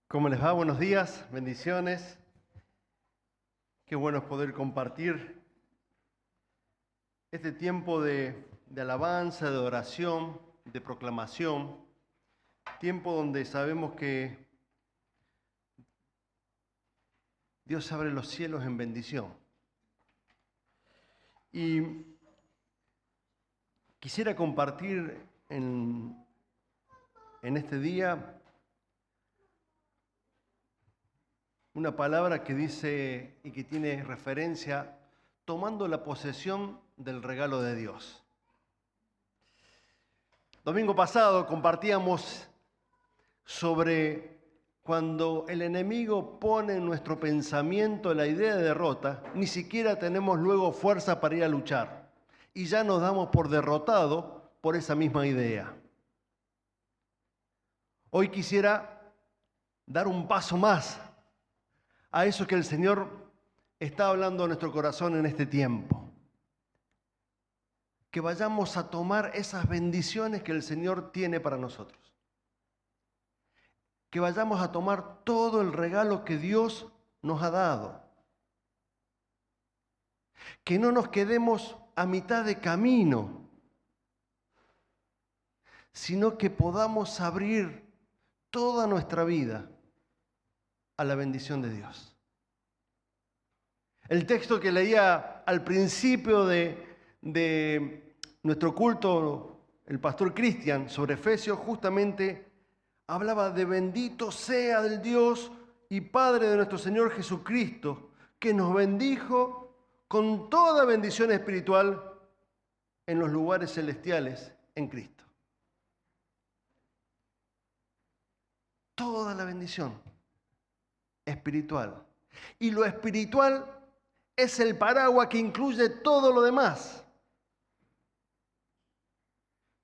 ¿Cómo les va? Buenos días, bendiciones. Qué bueno es poder compartir este tiempo de alabanza, de oración, de proclamación, tiempo donde sabemos que Dios abre los cielos en bendición. Y quisiera compartir en este día una palabra que dice y que tiene referencia tomando la posesión del regalo de Dios. Domingo pasado compartíamos sobre cuando el enemigo pone en nuestro pensamiento la idea de derrota, ni siquiera tenemos luego fuerza para ir a luchar y ya nos damos por derrotados por esa misma idea. Hoy quisiera dar un paso más a eso que el Señor está hablando a nuestro corazón en este tiempo. Que vayamos a tomar esas bendiciones que el Señor tiene para nosotros. Que vayamos a tomar todo el regalo que Dios nos ha dado. Que no nos quedemos a mitad de camino, sino que podamos abrir toda nuestra vida a la bendición de Dios. El texto que leía al principio de nuestro culto, el pastor Cristian, sobre Efesios, justamente hablaba de bendito sea el Dios y Padre de nuestro Señor Jesucristo, que nos bendijo con toda bendición espiritual en los lugares celestiales en Cristo. Toda la bendición espiritual. Y lo espiritual es el paraguas que incluye todo lo demás.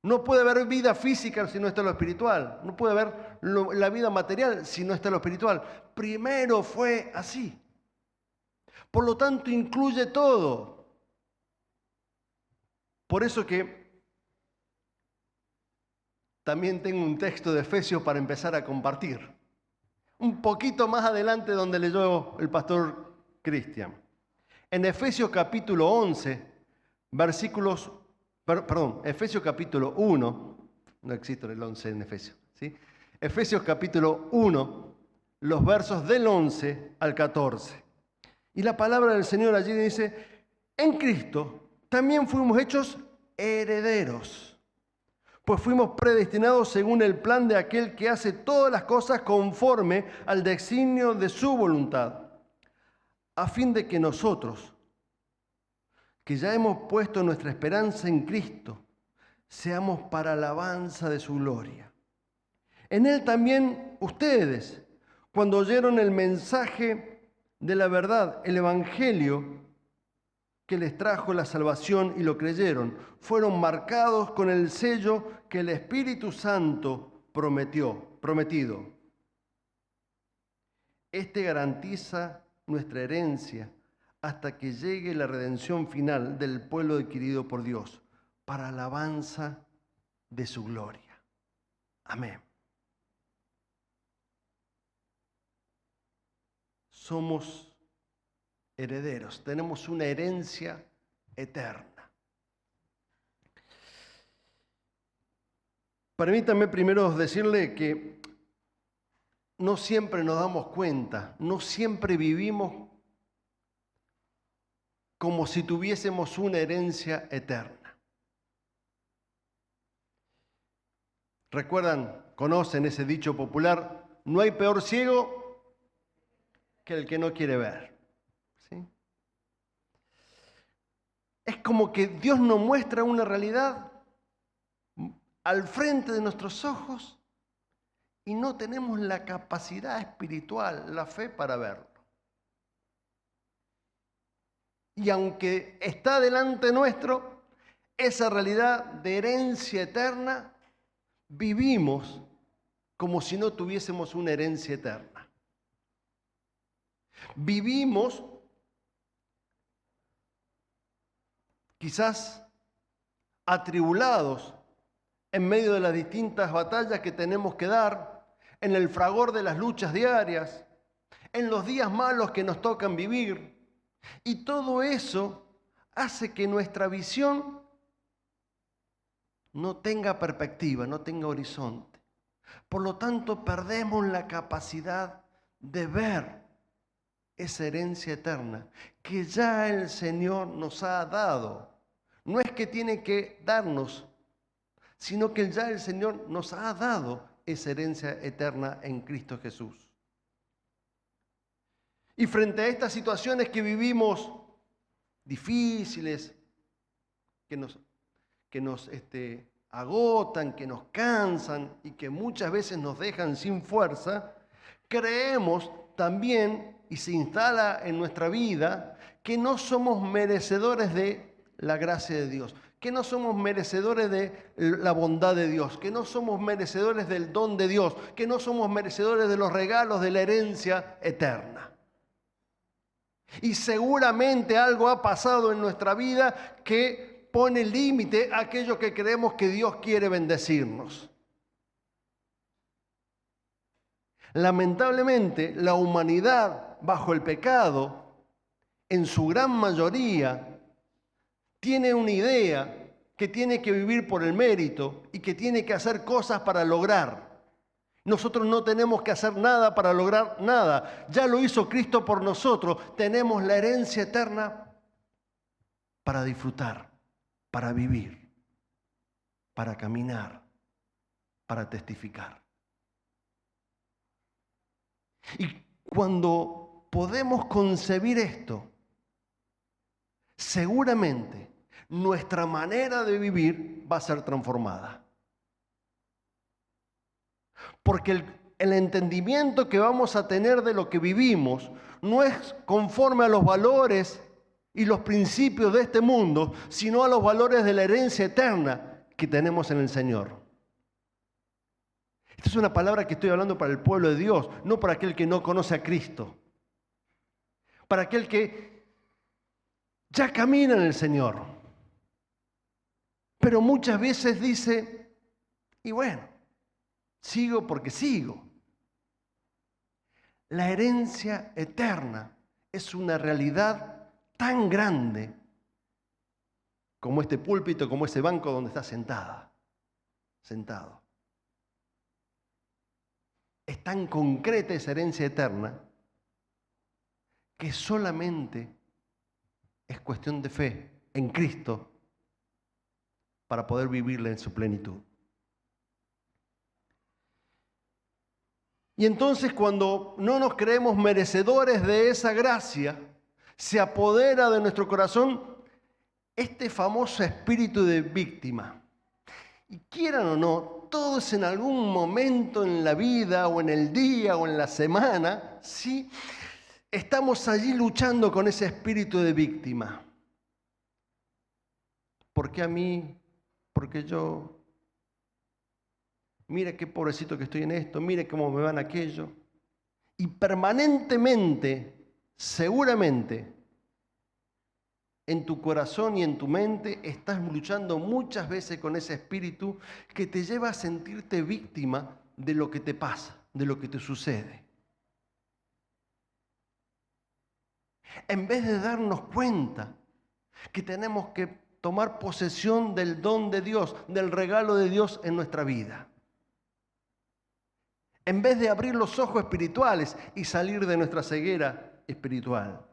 No puede haber vida física si no está lo espiritual. No puede haber la vida material si no está lo espiritual. Primero fue así. Por lo tanto, incluye todo. Por eso que también tengo un texto de Efesios para empezar a compartir. Un poquito más adelante donde leyó el pastor Cristian. En Efesios capítulo 11, Efesios capítulo 1, no existe el 11 en Efesios, ¿sí? Efesios capítulo 1, los versos del 11 al 14. Y la palabra del Señor allí dice, en Cristo también fuimos hechos herederos, pues fuimos predestinados según el plan de aquel que hace todas las cosas conforme al designio de su voluntad, a fin de que nosotros, que ya hemos puesto nuestra esperanza en Cristo, seamos para alabanza de su gloria. En Él también ustedes, cuando oyeron el mensaje de la verdad, el Evangelio que les trajo la salvación y lo creyeron, fueron marcados con el sello que el Espíritu Santo prometido. Este garantiza nuestra herencia hasta que llegue la redención final del pueblo adquirido por Dios, para alabanza de su gloria. Amén. Somos herederos, tenemos una herencia eterna. Permítanme primero decirle que no siempre nos damos cuenta, no siempre vivimos como si tuviésemos una herencia eterna. ¿Recuerdan, conocen ese dicho popular? No hay peor ciego que el que no quiere ver. ¿Sí? Es como que Dios nos muestra una realidad al frente de nuestros ojos y no tenemos la capacidad espiritual, la fe para verlo. Y aunque está delante nuestro, esa realidad de herencia eterna, vivimos como si no tuviésemos una herencia eterna. Vivimos quizás atribulados en medio de las distintas batallas que tenemos que dar, en el fragor de las luchas diarias, en los días malos que nos tocan vivir. Y todo eso hace que nuestra visión no tenga perspectiva, no tenga horizonte. Por lo tanto, perdemos la capacidad de ver esa herencia eterna que ya el Señor nos ha dado. No es que tiene que darnos, sino que ya el Señor nos ha dado esa herencia eterna en Cristo Jesús. Y frente a estas situaciones que vivimos difíciles, que nos agotan, que nos cansan y que muchas veces nos dejan sin fuerza, creemos también, y se instala en nuestra vida, que no somos merecedores de la gracia de Dios, que no somos merecedores de la bondad de Dios, que no somos merecedores del don de Dios, que no somos merecedores de los regalos de la herencia eterna. Y seguramente algo ha pasado en nuestra vida que pone límite a aquello que creemos que Dios quiere bendecirnos. Lamentablemente, la humanidad bajo el pecado, en su gran mayoría, tiene una idea que tiene que vivir por el mérito y que tiene que hacer cosas para lograr. Nosotros no tenemos que hacer nada para lograr nada. Ya lo hizo Cristo por nosotros. Tenemos la herencia eterna para disfrutar, para vivir, para caminar, para testificar. Y cuando podemos concebir esto, seguramente nuestra manera de vivir va a ser transformada. Porque el entendimiento que vamos a tener de lo que vivimos no es conforme a los valores y los principios de este mundo, sino a los valores de la herencia eterna que tenemos en el Señor. Esta es una palabra que estoy hablando para el pueblo de Dios, no para aquel que no conoce a Cristo. Para aquel que ya camina en el Señor. Pero muchas veces dice, y bueno, sigo porque sigo. La herencia eterna es una realidad tan grande como este púlpito, como ese banco donde está sentado. Es tan concreta esa herencia eterna que solamente es cuestión de fe en Cristo para poder vivirla en su plenitud. Y entonces cuando no nos creemos merecedores de esa gracia, se apodera de nuestro corazón este famoso espíritu de víctima. Y quieran o no, todos en algún momento en la vida o en el día o en la semana, ¿sí?, estamos allí luchando con ese espíritu de víctima. ¿Por qué a mí? ¿Por qué yo? Mire qué pobrecito que estoy en esto, mire cómo me van aquello. Y permanentemente, seguramente, en tu corazón y en tu mente estás luchando muchas veces con ese espíritu que te lleva a sentirte víctima de lo que te pasa, de lo que te sucede. En vez de darnos cuenta que tenemos que tomar posesión del don de Dios, del regalo de Dios en nuestra vida. En vez de abrir los ojos espirituales y salir de nuestra ceguera espiritual.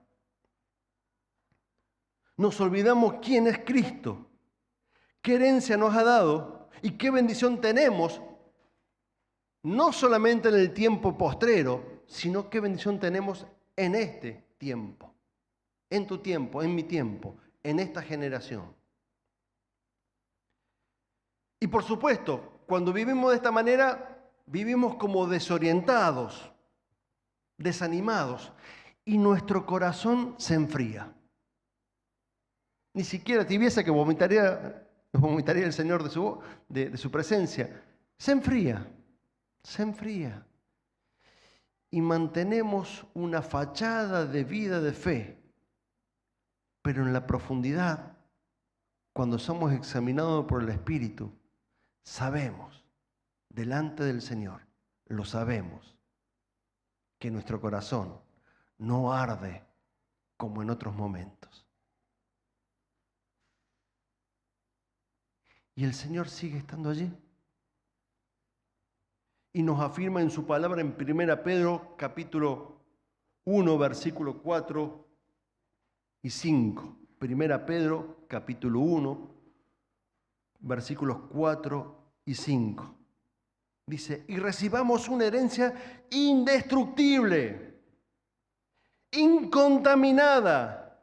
Nos olvidamos quién es Cristo, qué herencia nos ha dado y qué bendición tenemos, no solamente en el tiempo postrero, sino qué bendición tenemos en este tiempo, en tu tiempo, en mi tiempo, en esta generación. Y por supuesto, cuando vivimos de esta manera, vivimos como desorientados, desanimados, y nuestro corazón se enfría. Ni siquiera tibieza que vomitaría el Señor de su presencia. Se enfría. Y mantenemos una fachada de vida de fe. Pero en la profundidad, cuando somos examinados por el Espíritu, sabemos delante del Señor lo sabemos, que nuestro corazón no arde como en otros momentos. Y el Señor sigue estando allí. Y nos afirma en su palabra en 1 Pedro capítulo 1, versículo 4 y 5. 1 Pedro capítulo 1, versículos 4 y 5. Dice, y recibamos una herencia indestructible, incontaminada,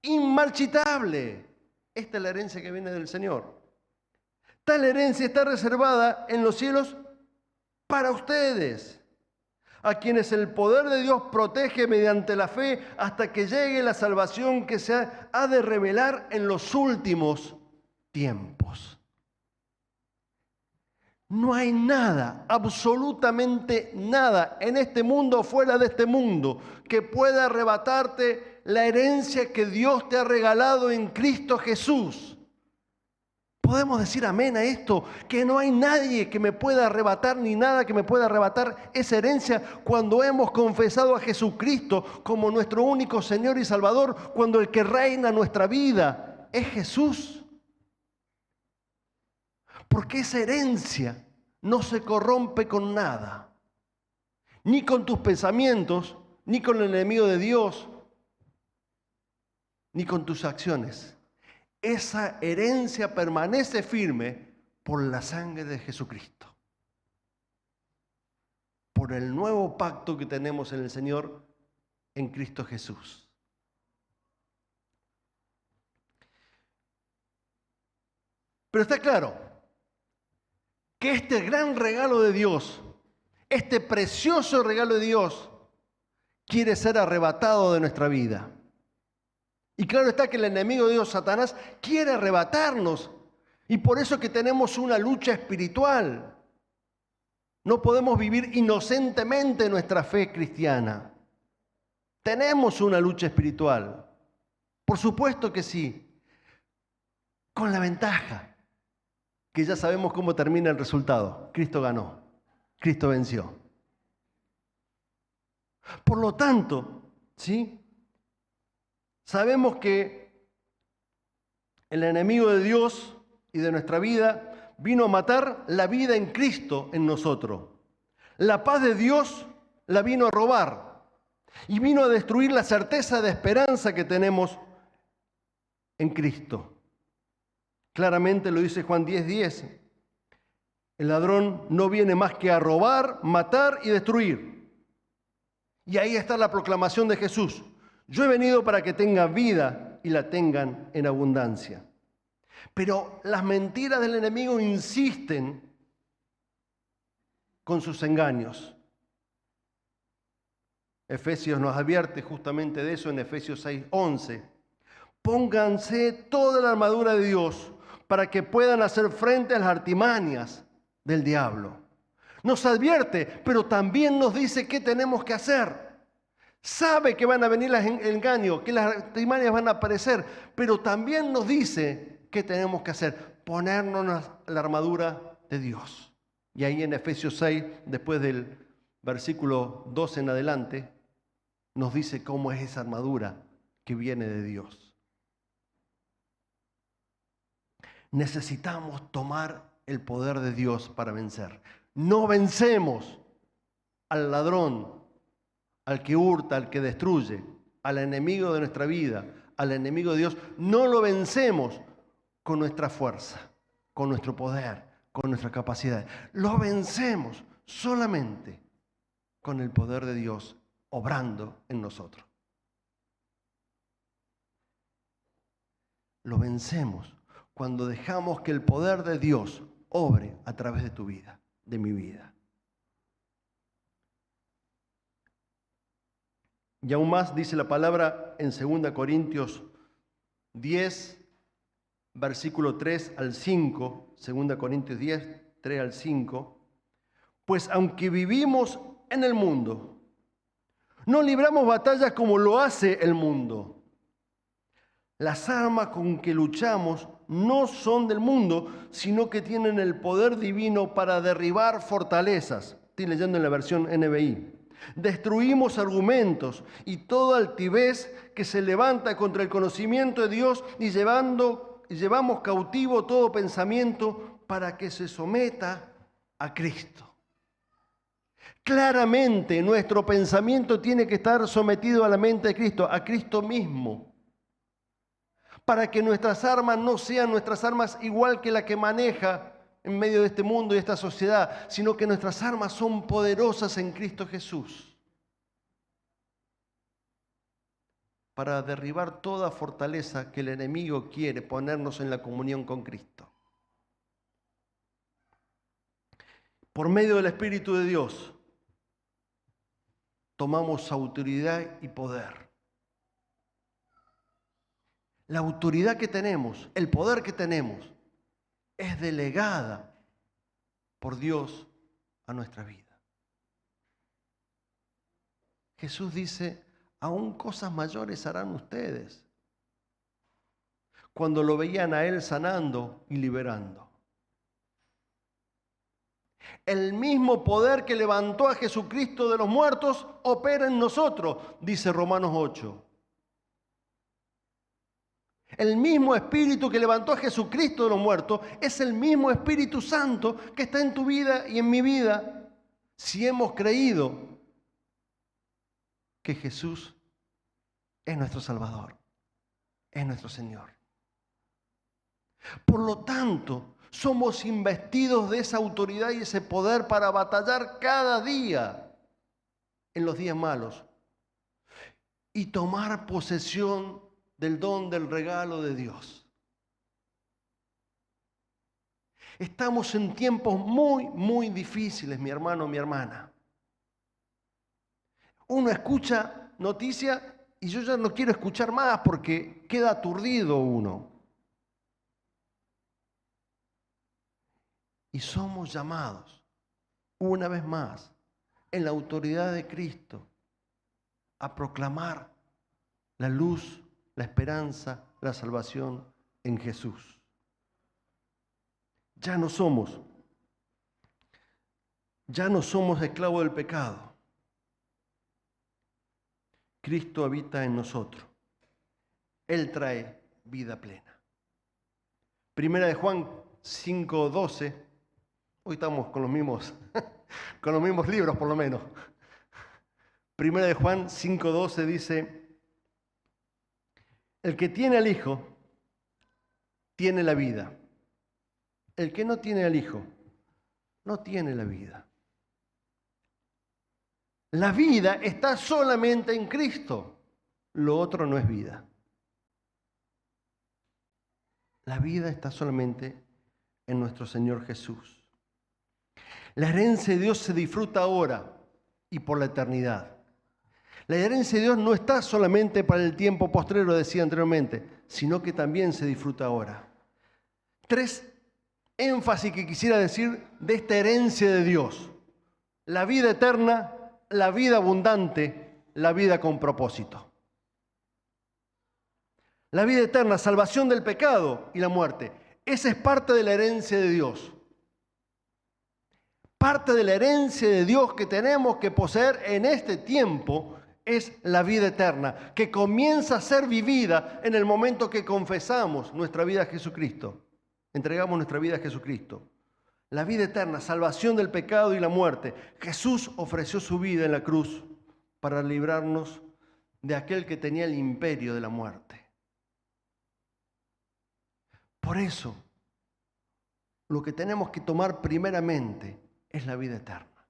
inmarchitable. Esta es la herencia que viene del Señor. Tal herencia está reservada en los cielos para ustedes, a quienes el poder de Dios protege mediante la fe hasta que llegue la salvación que se ha de revelar en los últimos tiempos. No hay nada, absolutamente nada en este mundo o fuera de este mundo que pueda arrebatarte la herencia que Dios te ha regalado en Cristo Jesús. ¿Podemos decir amén a esto? Que no hay nadie que me pueda arrebatar ni nada que me pueda arrebatar esa herencia cuando hemos confesado a Jesucristo como nuestro único Señor y Salvador, cuando el que reina nuestra vida es Jesús. Porque esa herencia no se corrompe con nada, ni con tus pensamientos, ni con el enemigo de Dios, ni con tus acciones. Esa herencia permanece firme por la sangre de Jesucristo, por el nuevo pacto que tenemos en el Señor en Cristo Jesús. Pero está claro que este gran regalo de Dios, este precioso regalo de Dios, quiere ser arrebatado de nuestra vida. Y claro está que el enemigo de Dios, Satanás, quiere arrebatarnos. Y por eso que tenemos una lucha espiritual. No podemos vivir inocentemente nuestra fe cristiana. Tenemos una lucha espiritual. Por supuesto que sí. Con la ventaja que ya sabemos cómo termina el resultado. Cristo ganó. Cristo venció. Por lo tanto, ¿sí? Sabemos que el enemigo de Dios y de nuestra vida vino a matar la vida en Cristo en nosotros. La paz de Dios la vino a robar y vino a destruir la certeza de esperanza que tenemos en Cristo. Claramente lo dice Juan 10:10. El ladrón no viene más que a robar, matar y destruir. Y ahí está la proclamación de Jesús. Yo he venido para que tengan vida y la tengan en abundancia. Pero las mentiras del enemigo insisten con sus engaños. Efesios nos advierte justamente de eso en Efesios 6:11. Pónganse toda la armadura de Dios para que puedan hacer frente a las artimañas del diablo. Nos advierte, pero también nos dice qué tenemos que hacer. Sabe que van a venir los engaños, que las artimañas van a aparecer, pero también nos dice qué tenemos que hacer, ponernos la armadura de Dios. Y ahí en Efesios 6, después del versículo 12 en adelante, nos dice cómo es esa armadura que viene de Dios. Necesitamos tomar el poder de Dios para vencer. No vencemos al ladrón, al que hurta, al que destruye, al enemigo de nuestra vida, al enemigo de Dios. No lo vencemos con nuestra fuerza, con nuestro poder, con nuestra capacidad. Lo vencemos solamente con el poder de Dios obrando en nosotros. Lo vencemos cuando dejamos que el poder de Dios obre a través de tu vida, de mi vida. Y aún más dice la palabra en 2 Corintios 10, versículo 3 al 5, 2 Corintios 10, 3 al 5, pues aunque vivimos en el mundo, no libramos batallas como lo hace el mundo. Las armas con que luchamos no son del mundo, sino que tienen el poder divino para derribar fortalezas. Estoy leyendo en la versión NBI. Destruimos argumentos y toda altivez que se levanta contra el conocimiento de Dios y llevamos cautivo todo pensamiento para que se someta a Cristo. Claramente nuestro pensamiento tiene que estar sometido a la mente de Cristo, a Cristo mismo, para que nuestras armas no sean nuestras armas igual que la que maneja en medio de este mundo y de esta sociedad, sino que nuestras armas son poderosas en Cristo Jesús para derribar toda fortaleza que el enemigo quiere ponernos en la comunión con Cristo. Por medio del Espíritu de Dios, tomamos autoridad y poder. La autoridad que tenemos, el poder que tenemos, es delegada por Dios a nuestra vida. Jesús dice, aún cosas mayores harán ustedes, cuando lo veían a Él sanando y liberando. El mismo poder que levantó a Jesucristo de los muertos opera en nosotros, dice Romanos 8. El mismo Espíritu que levantó a Jesucristo de los muertos es el mismo Espíritu Santo que está en tu vida y en mi vida si hemos creído que Jesús es nuestro Salvador, es nuestro Señor. Por lo tanto, somos investidos de esa autoridad y ese poder para batallar cada día en los días malos y tomar posesión del don del regalo de Dios. Estamos en tiempos muy, muy difíciles, mi hermano, mi hermana. Uno escucha noticias y yo ya no quiero escuchar más porque queda aturdido uno. Y somos llamados, una vez más, en la autoridad de Cristo, a proclamar la luz, la esperanza, la salvación en Jesús. Ya no somos esclavos del pecado. Cristo habita en nosotros. Él trae vida plena. Primera de Juan 5:12. Hoy estamos con los mismos libros por lo menos. Primera de Juan 5:12 dice, el que tiene al Hijo tiene la vida. El que no tiene al Hijo no tiene la vida. La vida está solamente en Cristo. Lo otro no es vida. La vida está solamente en nuestro Señor Jesús. La herencia de Dios se disfruta ahora y por la eternidad. La herencia de Dios no está solamente para el tiempo postrero, decía anteriormente, sino que también se disfruta ahora. 3 énfasis que quisiera decir de esta herencia de Dios. La vida eterna, la vida abundante, la vida con propósito. La vida eterna, salvación del pecado y la muerte. Esa es parte de la herencia de Dios. Parte de la herencia de Dios que tenemos que poseer en este tiempo es la vida eterna, que comienza a ser vivida en el momento que confesamos nuestra vida a Jesucristo. Entregamos nuestra vida a Jesucristo. La vida eterna, salvación del pecado y la muerte. Jesús ofreció su vida en la cruz para librarnos de aquel que tenía el imperio de la muerte. Por eso, lo que tenemos que tomar primeramente es la vida eterna.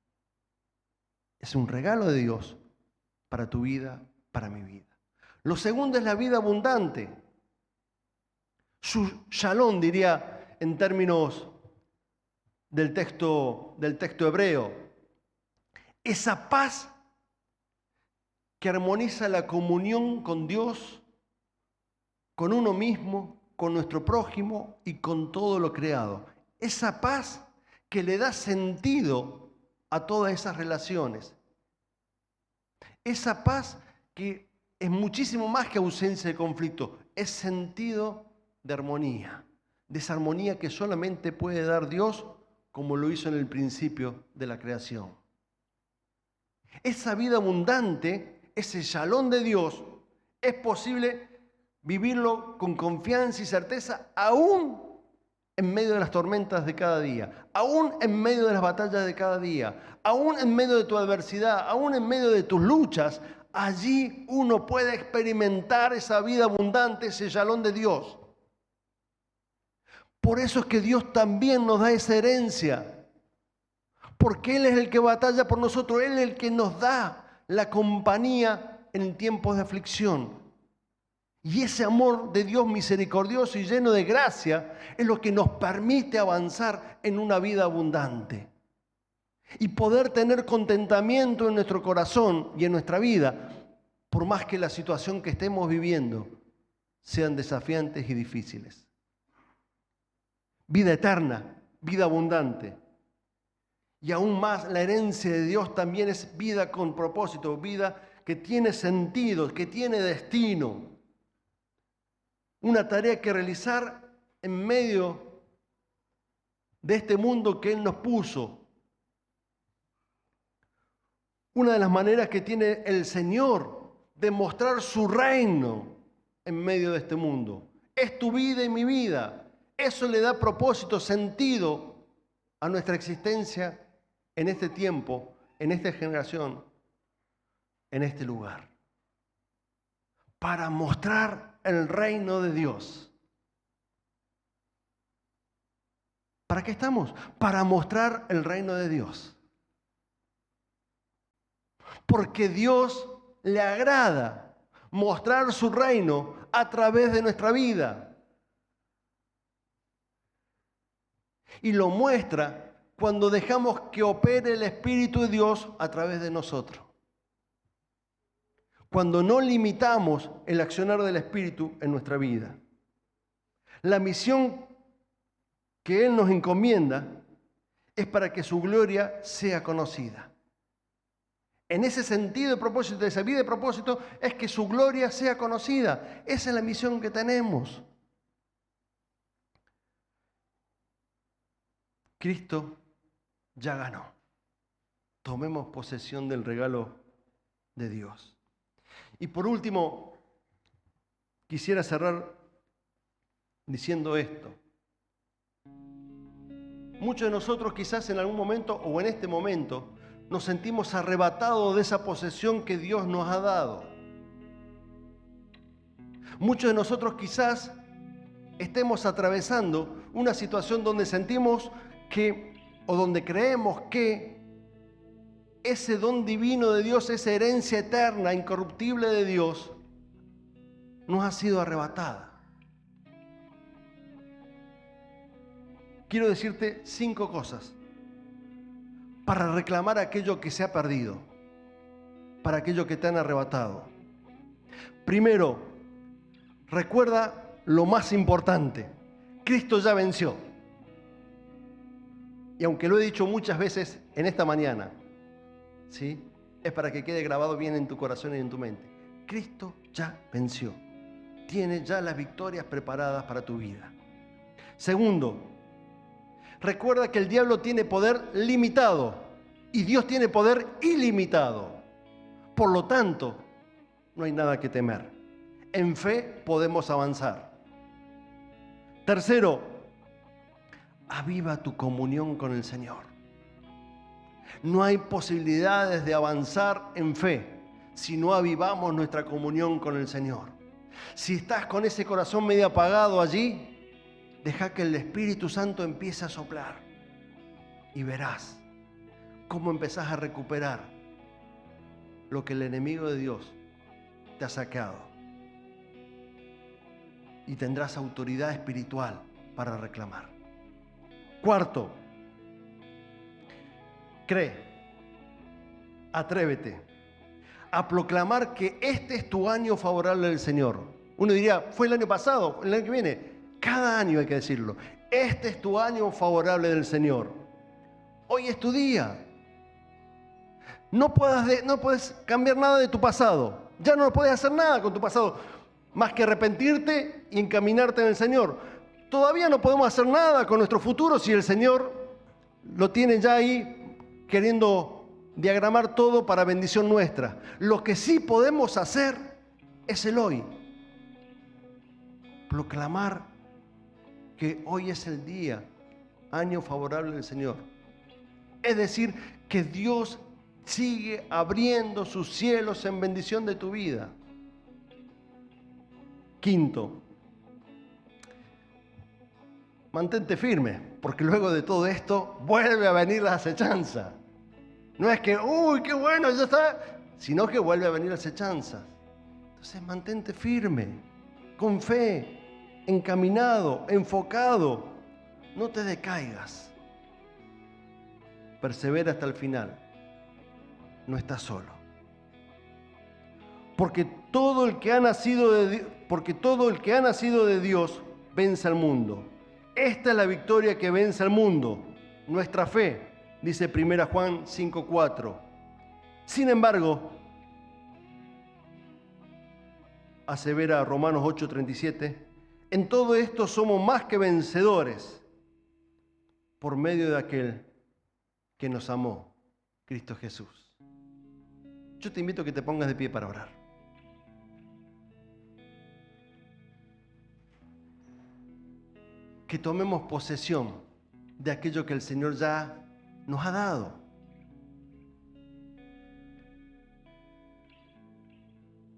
Es un regalo de Dios para tu vida, para mi vida. Lo segundo es la vida abundante. Su shalom, diría en términos del texto hebreo. Esa paz que armoniza la comunión con Dios, con uno mismo, con nuestro prójimo y con todo lo creado. Esa paz que le da sentido a todas esas relaciones. Esa paz que es muchísimo más que ausencia de conflicto, es sentido de armonía, de esa armonía que solamente puede dar Dios como lo hizo en el principio de la creación. Esa vida abundante, ese shalom de Dios, es posible vivirlo con confianza y certeza aún en medio de las tormentas de cada día, aún en medio de las batallas de cada día, aún en medio de tu adversidad, aún en medio de tus luchas. Allí uno puede experimentar esa vida abundante, ese shalom de Dios. Por eso es que Dios también nos da esa herencia, porque Él es el que batalla por nosotros, Él es el que nos da la compañía en tiempos de aflicción. Y ese amor de Dios misericordioso y lleno de gracia es lo que nos permite avanzar en una vida abundante. Y poder tener contentamiento en nuestro corazón y en nuestra vida, por más que la situación que estemos viviendo sean desafiantes y difíciles. Vida eterna, vida abundante. Y aún más, la herencia de Dios también es vida con propósito, vida que tiene sentido, que tiene destino. Una tarea que realizar en medio de este mundo que Él nos puso. Una de las maneras que tiene el Señor de mostrar su reino en medio de este mundo. Es tu vida y mi vida. Eso le da propósito, sentido a nuestra existencia en este tiempo, en esta generación, en este lugar. Para mostrar el reino de Dios. ¿Para qué estamos? Para mostrar el reino de Dios. Porque Dios le agrada mostrar su reino a través de nuestra vida. Y lo muestra cuando dejamos que opere el Espíritu de Dios a través de nosotros. Cuando no limitamos el accionar del Espíritu en nuestra vida. La misión que Él nos encomienda es para que su gloria sea conocida. En ese sentido de propósito, de esa vida de propósito, es que su gloria sea conocida. Esa es la misión que tenemos. Cristo ya ganó. Tomemos posesión del regalo de Dios. Y por último, quisiera cerrar diciendo esto. Muchos de nosotros quizás en algún momento o en este momento nos sentimos arrebatados de esa posesión que Dios nos ha dado. Muchos de nosotros quizás estemos atravesando una situación donde sentimos que, o donde creemos que ese don divino de Dios, esa herencia eterna, incorruptible de Dios, nos ha sido arrebatada. Quiero decirte 5 cosas para reclamar aquello que se ha perdido, para aquello que te han arrebatado. Primero, recuerda lo más importante. Cristo ya venció. Y aunque lo he dicho muchas veces en esta mañana, ¿sí? Es para que quede grabado bien en tu corazón y en tu mente. Cristo ya venció. Tiene ya las victorias preparadas para tu vida. Segundo, recuerda que el diablo tiene poder limitado y Dios tiene poder ilimitado. Por lo tanto, no hay nada que temer. En fe podemos avanzar. Tercero, aviva tu comunión con el Señor. No hay posibilidades de avanzar en fe si no avivamos nuestra comunión con el Señor. Si estás con ese corazón medio apagado allí, deja que el Espíritu Santo empiece a soplar y verás cómo empezás a recuperar lo que el enemigo de Dios te ha sacado. Y tendrás autoridad espiritual para reclamar. Cuarto, cree, atrévete a proclamar que este es tu año favorable del Señor. Uno diría, fue el año pasado, el año que viene. Cada año hay que decirlo. Este es tu año favorable del Señor. Hoy es tu día. No puedes cambiar nada de tu pasado. Ya no puedes hacer nada con tu pasado, más que arrepentirte y encaminarte en el Señor. Todavía no podemos hacer nada con nuestro futuro si el Señor lo tiene ya ahí queriendo diagramar todo para bendición nuestra. Lo que sí podemos hacer es el hoy. Proclamar que hoy es el día, año favorable del Señor. Es decir, que Dios sigue abriendo sus cielos en bendición de tu vida. Quinto, mantente firme, porque luego de todo esto vuelve a venir la acechanza. No es que, uy, qué bueno, ya está, sino que vuelve a venir la acechanza. Entonces mantente firme, con fe, encaminado, enfocado. No te decaigas. Persevera hasta el final. No estás solo. Porque todo el que ha nacido de Dios vence al mundo. Esta es la victoria que vence al mundo, nuestra fe, dice 1 Juan 5:4. Sin embargo, asevera Romanos 8:37, en todo esto somos más que vencedores por medio de aquel que nos amó, Cristo Jesús. Yo te invito a que te pongas de pie para orar. Que tomemos posesión de aquello que el Señor ya nos ha dado.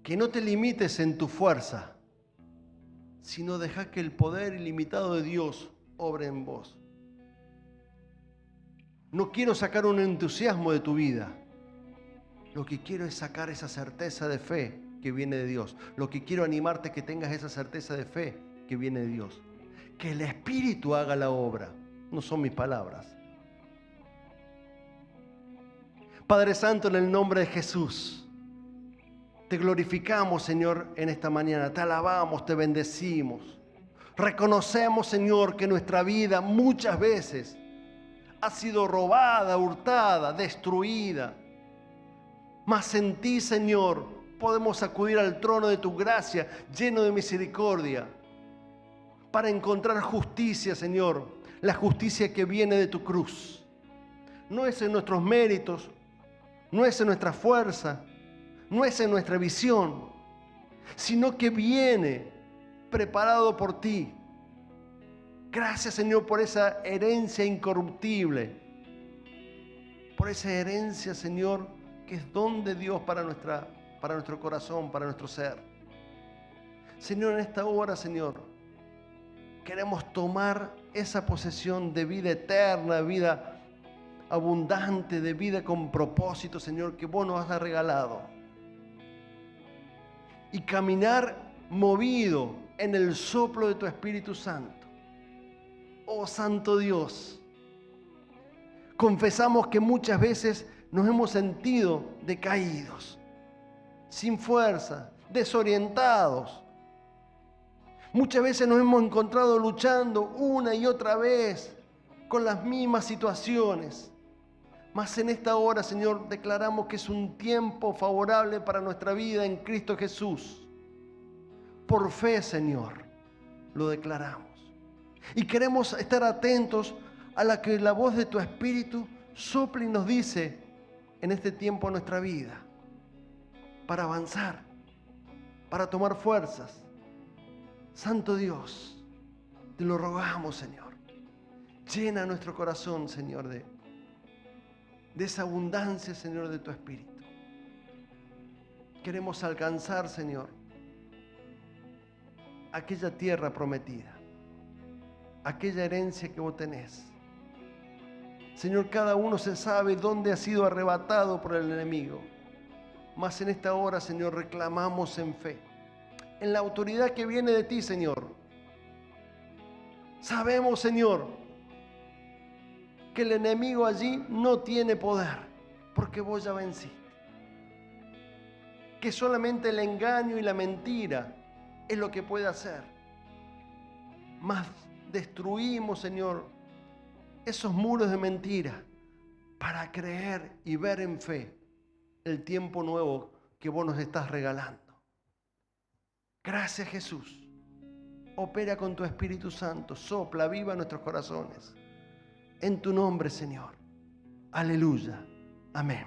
Que no te limites en tu fuerza, sino deja que el poder ilimitado de Dios obre en vos. No quiero sacar un entusiasmo de tu vida. Lo que quiero es sacar esa certeza de fe que viene de Dios. Lo que quiero animarte es que tengas esa certeza de fe que viene de Dios. Que el Espíritu haga la obra. No son mis palabras. Padre Santo, en el nombre de Jesús, te glorificamos, Señor, en esta mañana. Te alabamos, te bendecimos. Reconocemos, Señor, que nuestra vida muchas veces ha sido robada, hurtada, destruida. Mas en ti, Señor, podemos acudir al trono de tu gracia, lleno de misericordia, para encontrar justicia, Señor, la justicia que viene de tu cruz. No es en nuestros méritos, no es en nuestra fuerza, no es en nuestra visión, sino que viene preparado por ti. Gracias, Señor, por esa herencia incorruptible, por esa herencia, Señor, que es don de Dios para nuestro corazón, para nuestro ser. Señor, en esta hora, Señor, queremos tomar esa posesión de vida eterna, vida abundante, de vida con propósito, Señor, que vos nos has regalado. Y caminar movido en el soplo de tu Espíritu Santo. Oh Santo Dios, confesamos que muchas veces nos hemos sentido decaídos, sin fuerza, desorientados. Muchas veces nos hemos encontrado luchando una y otra vez con las mismas situaciones. Mas en esta hora, Señor, declaramos que es un tiempo favorable para nuestra vida en Cristo Jesús. Por fe, Señor, lo declaramos. Y queremos estar atentos a la que la voz de tu Espíritu sopla y nos dice en este tiempo de nuestra vida, para avanzar, para tomar fuerzas. Santo Dios, te lo rogamos, Señor. Llena nuestro corazón, Señor, de esa abundancia, Señor, de tu Espíritu. Queremos alcanzar, Señor, aquella tierra prometida, aquella herencia que vos tenés. Señor, cada uno se sabe dónde ha sido arrebatado por el enemigo. Mas en esta hora, Señor, reclamamos en fe, en la autoridad que viene de ti, Señor. Sabemos, Señor, que el enemigo allí no tiene poder, porque vos ya venciste. Que solamente el engaño y la mentira es lo que puede hacer. Mas destruimos, Señor, esos muros de mentira para creer y ver en fe el tiempo nuevo que vos nos estás regalando. Gracias, Jesús. Opera con tu Espíritu Santo, sopla, aviva nuestros corazones. En tu nombre, Señor. Aleluya. Amén.